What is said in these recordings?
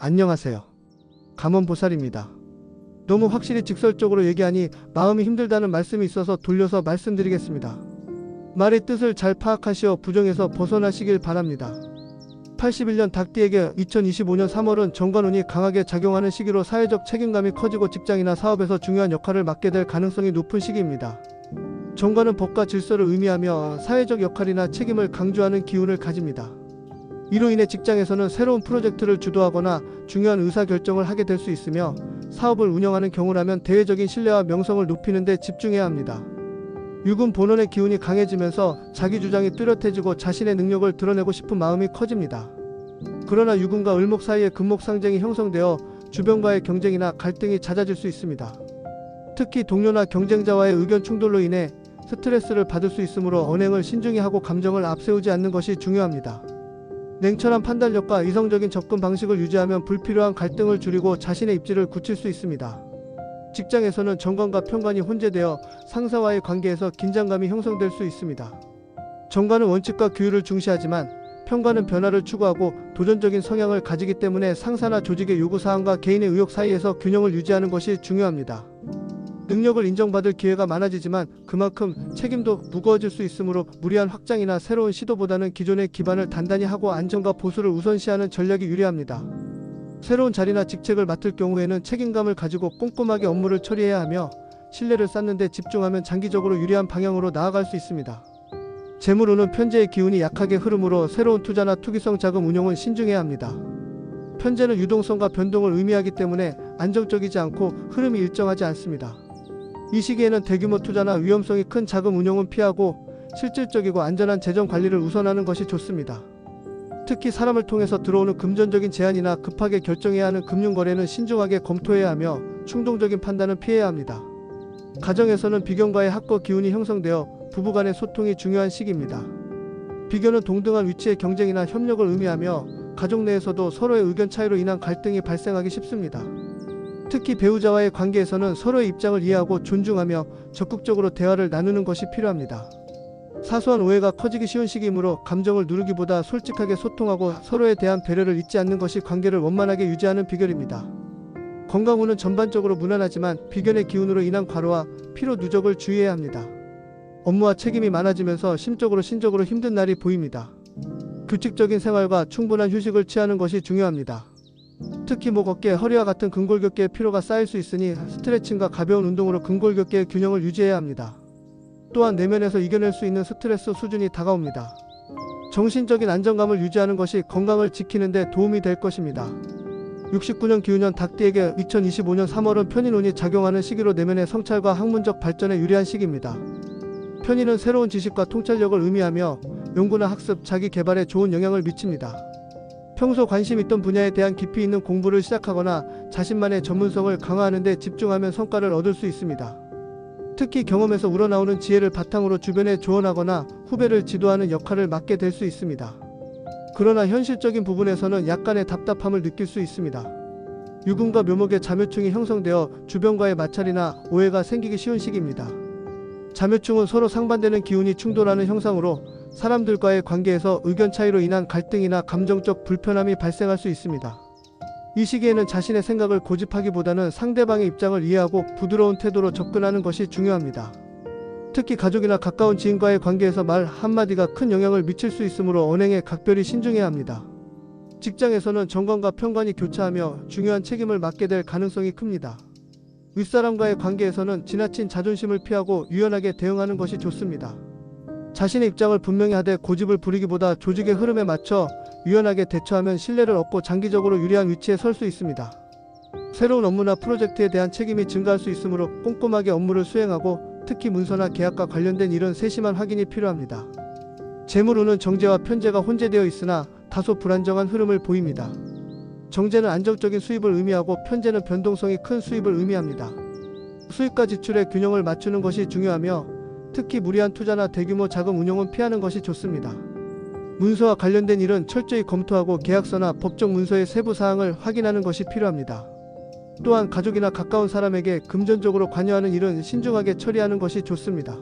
안녕하세요. 감원보살입니다. 너무 확실히 직설적으로 얘기하니 마음이 힘들다는 말씀이 있어서 돌려서 말씀드리겠습니다. 말의 뜻을 잘 파악하시어 부정에서 벗어나시길 바랍니다. 81년 닭띠에게 2025년 3월은 정관운이 강하게 작용하는 시기로 사회적 책임감이 커지고 직장이나 사업에서 중요한 역할을 맡게 될 가능성이 높은 시기입니다. 정관은 법과 질서를 의미하며 사회적 역할이나 책임을 강조하는 기운을 가집니다. 이로 인해 직장에서는 새로운 프로젝트를 주도하거나 중요한 의사결정을 하게 될 수 있으며, 사업을 운영하는 경우라면 대외적인 신뢰와 명성을 높이는 데 집중해야 합니다. 육은 본원의 기운이 강해지면서 자기 주장이 뚜렷해지고 자신의 능력을 드러내고 싶은 마음이 커집니다. 그러나 육운과 을목 사이에 금목상쟁이 형성되어 주변과의 경쟁이나 갈등이 잦아질 수 있습니다. 특히 동료나 경쟁자와의 의견 충돌로 인해 스트레스를 받을 수 있으므로 언행을 신중히 하고 감정을 앞세우지 않는 것이 중요합니다. 냉철한 판단력과 이성적인 접근 방식을 유지하면 불필요한 갈등을 줄이고 자신의 입지를 굳힐 수 있습니다. 직장에서는 정관과 편관이 혼재되어 상사와의 관계에서 긴장감이 형성될 수 있습니다. 정관은 원칙과 규율을 중시하지만 편관은 변화를 추구하고 도전적인 성향을 가지기 때문에 상사나 조직의 요구사항과 개인의 의욕 사이에서 균형을 유지하는 것이 중요합니다. 능력을 인정받을 기회가 많아지지만 그만큼 책임도 무거워질 수 있으므로 무리한 확장이나 새로운 시도보다는 기존의 기반을 단단히 하고 안정과 보수를 우선시하는 전략이 유리합니다. 새로운 자리나 직책을 맡을 경우에는 책임감을 가지고 꼼꼼하게 업무를 처리해야 하며, 신뢰를 쌓는 데 집중하면 장기적으로 유리한 방향으로 나아갈 수 있습니다. 재물운은 편재의 기운이 약하게 흐르므로 새로운 투자나 투기성 자금 운용은 신중해야 합니다. 편재는 유동성과 변동을 의미하기 때문에 안정적이지 않고 흐름이 일정하지 않습니다. 이 시기에는 대규모 투자나 위험성이 큰 자금 운용은 피하고 실질적이고 안전한 재정 관리를 우선하는 것이 좋습니다. 특히 사람을 통해서 들어오는 금전적인 제안이나 급하게 결정해야 하는 금융거래는 신중하게 검토해야 하며 충동적인 판단은 피해야 합니다. 가정에서는 비견과의 합거 기운이 형성되어 부부간의 소통이 중요한 시기입니다. 비견은 동등한 위치의 경쟁이나 협력을 의미하며 가족 내에서도 서로의 의견 차이로 인한 갈등이 발생하기 쉽습니다. 특히 배우자와의 관계에서는 서로의 입장을 이해하고 존중하며 적극적으로 대화를 나누는 것이 필요합니다. 사소한 오해가 커지기 쉬운 시기이므로 감정을 누르기보다 솔직하게 소통하고 서로에 대한 배려를 잊지 않는 것이 관계를 원만하게 유지하는 비결입니다. 건강운은 전반적으로 무난하지만 비견의 기운으로 인한 과로와 피로 누적을 주의해야 합니다. 업무와 책임이 많아지면서 심적으로 신적으로 힘든 날이 보입니다. 규칙적인 생활과 충분한 휴식을 취하는 것이 중요합니다. 특히 목, 어깨, 허리와 같은 근골격계의 피로가 쌓일 수 있으니 스트레칭과 가벼운 운동으로 근골격계의 균형을 유지해야 합니다. 또한 내면에서 이겨낼 수 있는 스트레스 수준이 다가옵니다. 정신적인 안정감을 유지하는 것이 건강을 지키는 데 도움이 될 것입니다. 69년 기운년 닭띠에게 2025년 3월은 편인운이 작용하는 시기로 내면의 성찰과 학문적 발전에 유리한 시기입니다. 편인은 새로운 지식과 통찰력을 의미하며 연구나 학습, 자기 개발에 좋은 영향을 미칩니다. 평소 관심 있던 분야에 대한 깊이 있는 공부를 시작하거나 자신만의 전문성을 강화하는 데 집중하면 성과를 얻을 수 있습니다. 특히 경험에서 우러나오는 지혜를 바탕으로 주변에 조언하거나 후배를 지도하는 역할을 맡게 될 수 있습니다. 그러나 현실적인 부분에서는 약간의 답답함을 느낄 수 있습니다. 유금과 묘목의 자묘충이 형성되어 주변과의 마찰이나 오해가 생기기 쉬운 시기입니다. 자묘충은 서로 상반되는 기운이 충돌하는 형상으로 사람들과의 관계에서 의견 차이로 인한 갈등이나 감정적 불편함이 발생할 수 있습니다. 이 시기에는 자신의 생각을 고집하기보다는 상대방의 입장을 이해하고 부드러운 태도로 접근하는 것이 중요합니다. 특히 가족이나 가까운 지인과의 관계에서 말 한마디가 큰 영향을 미칠 수 있으므로 언행에 각별히 신중해야 합니다. 직장에서는 정관과 편관이 교차하며 중요한 책임을 맡게 될 가능성이 큽니다. 윗사람과의 관계에서는 지나친 자존심을 피하고 유연하게 대응하는 것이 좋습니다. 자신의 입장을 분명히 하되 고집을 부리기보다 조직의 흐름에 맞춰 유연하게 대처하면 신뢰를 얻고 장기적으로 유리한 위치에 설 수 있습니다. 새로운 업무나 프로젝트에 대한 책임이 증가할 수 있으므로 꼼꼼하게 업무를 수행하고 특히 문서나 계약과 관련된 일은 세심한 확인이 필요합니다. 재물운은 정제와 편제가 혼재되어 있으나 다소 불안정한 흐름을 보입니다. 정제는 안정적인 수입을 의미하고 편제는 변동성이 큰 수입을 의미합니다. 수입과 지출의 균형을 맞추는 것이 중요하며 특히 무리한 투자나 대규모 자금 운용은 피하는 것이 좋습니다. 문서와 관련된 일은 철저히 검토하고 계약서나 법적 문서의 세부 사항을 확인하는 것이 필요합니다. 또한 가족이나 가까운 사람에게 금전적으로 관여하는 일은 신중하게 처리하는 것이 좋습니다.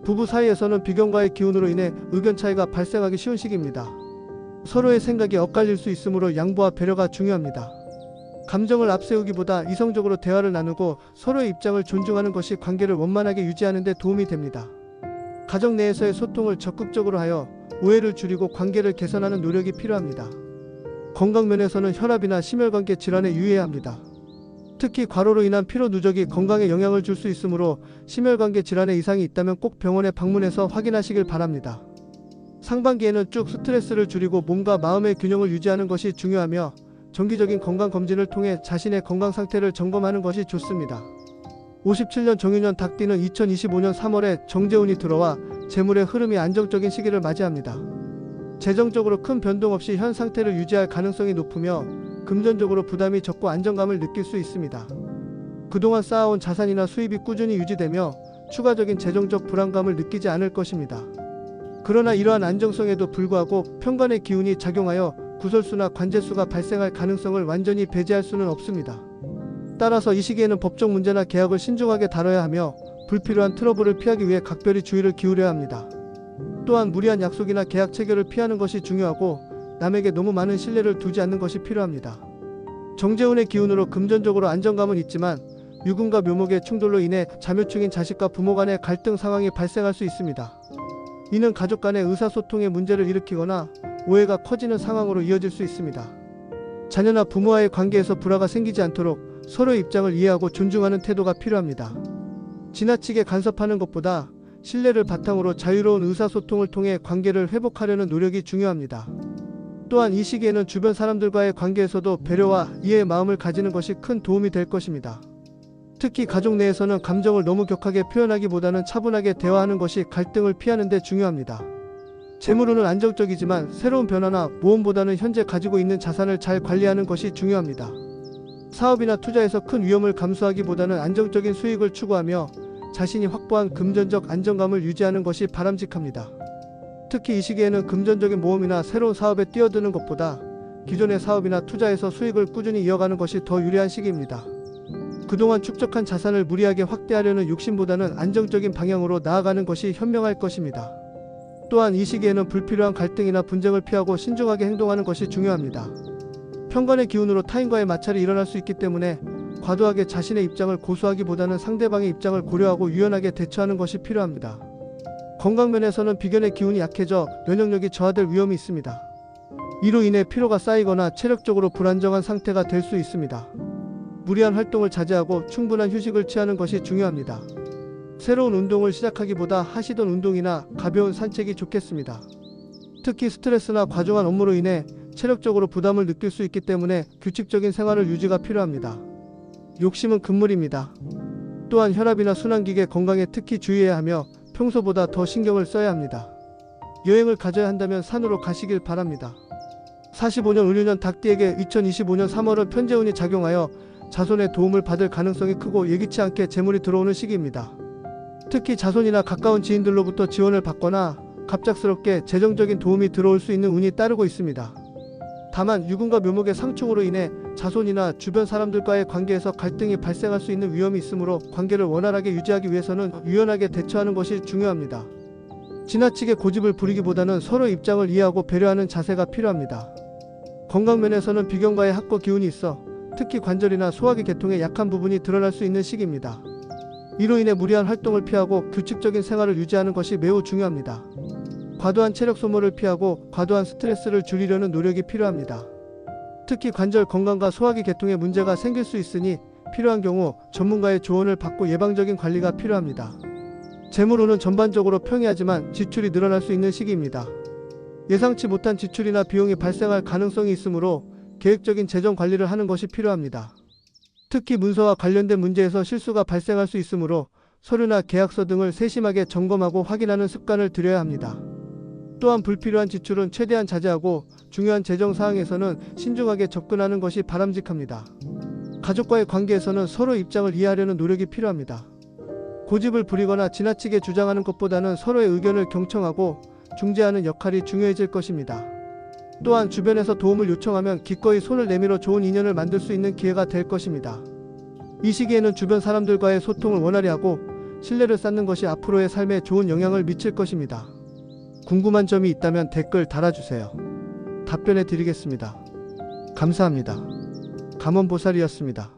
부부 사이에서는 비견과의 기운으로 인해 의견 차이가 발생하기 쉬운 시기입니다. 서로의 생각이 엇갈릴 수 있으므로 양보와 배려가 중요합니다. 감정을 앞세우기보다 이성적으로 대화를 나누고 서로의 입장을 존중하는 것이 관계를 원만하게 유지하는 데 도움이 됩니다. 가정 내에서의 소통을 적극적으로 하여 오해를 줄이고 관계를 개선하는 노력이 필요합니다. 건강 면에서는 혈압이나 심혈관계 질환에 유의해야 합니다. 특히 과로로 인한 피로 누적이 건강에 영향을 줄 수 있으므로 심혈관계 질환에 이상이 있다면 꼭 병원에 방문해서 확인하시길 바랍니다. 상반기에는 쭉 스트레스를 줄이고 몸과 마음의 균형을 유지하는 것이 중요하며 정기적인 건강검진을 통해 자신의 건강 상태를 점검하는 것이 좋습니다. 57년 정유년 닭띠는 2025년 3월에 정제운이 들어와 재물의 흐름이 안정적인 시기를 맞이합니다. 재정적으로 큰 변동 없이 현 상태를 유지할 가능성이 높으며 금전적으로 부담이 적고 안정감을 느낄 수 있습니다. 그동안 쌓아온 자산이나 수입이 꾸준히 유지되며 추가적인 재정적 불안감을 느끼지 않을 것입니다. 그러나 이러한 안정성에도 불구하고 편관의 기운이 작용하여 구설수나 관제수가 발생할 가능성을 완전히 배제할 수는 없습니다. 따라서 이 시기에는 법적 문제나 계약을 신중하게 다뤄야 하며 불필요한 트러블을 피하기 위해 각별히 주의를 기울여야 합니다. 또한 무리한 약속이나 계약 체결을 피하는 것이 중요하고 남에게 너무 많은 신뢰를 두지 않는 것이 필요합니다. 정제운의 기운으로 금전적으로 안정감은 있지만 유금과 묘목의 충돌로 인해 자묘충인 자식과 부모 간의 갈등 상황이 발생할 수 있습니다. 이는 가족 간의 의사소통에 문제를 일으키거나 오해가 커지는 상황으로 이어질 수 있습니다. 자녀나 부모와의 관계에서 불화가 생기지 않도록 서로의 입장을 이해하고 존중하는 태도가 필요합니다. 지나치게 간섭하는 것보다 신뢰를 바탕으로 자유로운 의사소통을 통해 관계를 회복하려는 노력이 중요합니다. 또한 이 시기에는 주변 사람들과의 관계에서도 배려와 이해의 마음을 가지는 것이 큰 도움이 될 것입니다. 특히 가족 내에서는 감정을 너무 격하게 표현하기보다는 차분하게 대화하는 것이 갈등을 피하는 데 중요합니다. 재물운은 안정적이지만 새로운 변화나 모험보다는 현재 가지고 있는 자산을 잘 관리하는 것이 중요합니다. 사업이나 투자에서 큰 위험을 감수하기보다는 안정적인 수익을 추구하며 자신이 확보한 금전적 안정감을 유지하는 것이 바람직합니다. 특히 이 시기에는 금전적인 모험이나 새로운 사업에 뛰어드는 것보다 기존의 사업이나 투자에서 수익을 꾸준히 이어가는 것이 더 유리한 시기입니다. 그동안 축적한 자산을 무리하게 확대하려는 욕심보다는 안정적인 방향으로 나아가는 것이 현명할 것입니다. 또한 이 시기에는 불필요한 갈등이나 분쟁을 피하고 신중하게 행동하는 것이 중요합니다. 편관의 기운으로 타인과의 마찰이 일어날 수 있기 때문에 과도하게 자신의 입장을 고수하기보다는 상대방의 입장을 고려하고 유연하게 대처하는 것이 필요합니다. 건강면에서는 비견의 기운이 약해져 면역력이 저하될 위험이 있습니다. 이로 인해 피로가 쌓이거나 체력적으로 불안정한 상태가 될 수 있습니다. 무리한 활동을 자제하고 충분한 휴식을 취하는 것이 중요합니다. 새로운 운동을 시작하기보다 하시던 운동이나 가벼운 산책이 좋겠습니다. 특히 스트레스나 과중한 업무로 인해 체력적으로 부담을 느낄 수 있기 때문에 규칙적인 생활을 유지가 필요합니다. 욕심은 금물입니다. 또한 혈압이나 순환기계 건강에 특히 주의해야 하며 평소보다 더 신경을 써야 합니다. 여행을 가져야 한다면 산으로 가시길 바랍니다. 45년 을유년 닭띠에게 2025년 3월은 편재운이 작용하여 자손의 도움을 받을 가능성이 크고 예기치 않게 재물이 들어오는 시기입니다. 특히 자손이나 가까운 지인들로부터 지원을 받거나 갑작스럽게 재정적인 도움이 들어올 수 있는 운이 따르고 있습니다. 다만 유금과 묘목의 상충으로 인해 자손이나 주변 사람들과의 관계에서 갈등이 발생할 수 있는 위험이 있으므로 관계를 원활하게 유지하기 위해서는 유연하게 대처하는 것이 중요합니다. 지나치게 고집을 부리기보다는 서로의 입장을 이해하고 배려하는 자세가 필요합니다. 건강면에서는 비견과의 합거 기운이 있어 특히 관절이나 소화기 계통에 약한 부분이 드러날 수 있는 시기입니다. 이로 인해 무리한 활동을 피하고 규칙적인 생활을 유지하는 것이 매우 중요합니다. 과도한 체력 소모를 피하고 과도한 스트레스를 줄이려는 노력이 필요합니다. 특히 관절 건강과 소화기 계통에 문제가 생길 수 있으니 필요한 경우 전문가의 조언을 받고 예방적인 관리가 필요합니다. 재물운은 전반적으로 평이하지만 지출이 늘어날 수 있는 시기입니다. 예상치 못한 지출이나 비용이 발생할 가능성이 있으므로 계획적인 재정 관리를 하는 것이 필요합니다. 특히 문서와 관련된 문제에서 실수가 발생할 수 있으므로 서류나 계약서 등을 세심하게 점검하고 확인하는 습관을 들여야 합니다. 또한 불필요한 지출은 최대한 자제하고 중요한 재정 사항에서는 신중하게 접근하는 것이 바람직합니다. 가족과의 관계에서는 서로 입장을 이해하려는 노력이 필요합니다. 고집을 부리거나 지나치게 주장하는 것보다는 서로의 의견을 경청하고 중재하는 역할이 중요해질 것입니다. 또한 주변에서 도움을 요청하면 기꺼이 손을 내밀어 좋은 인연을 만들 수 있는 기회가 될 것입니다. 이 시기에는 주변 사람들과의 소통을 원활히 하고 신뢰를 쌓는 것이 앞으로의 삶에 좋은 영향을 미칠 것입니다. 궁금한 점이 있다면 댓글 달아주세요. 답변해 드리겠습니다. 감사합니다. 감원보살이었습니다.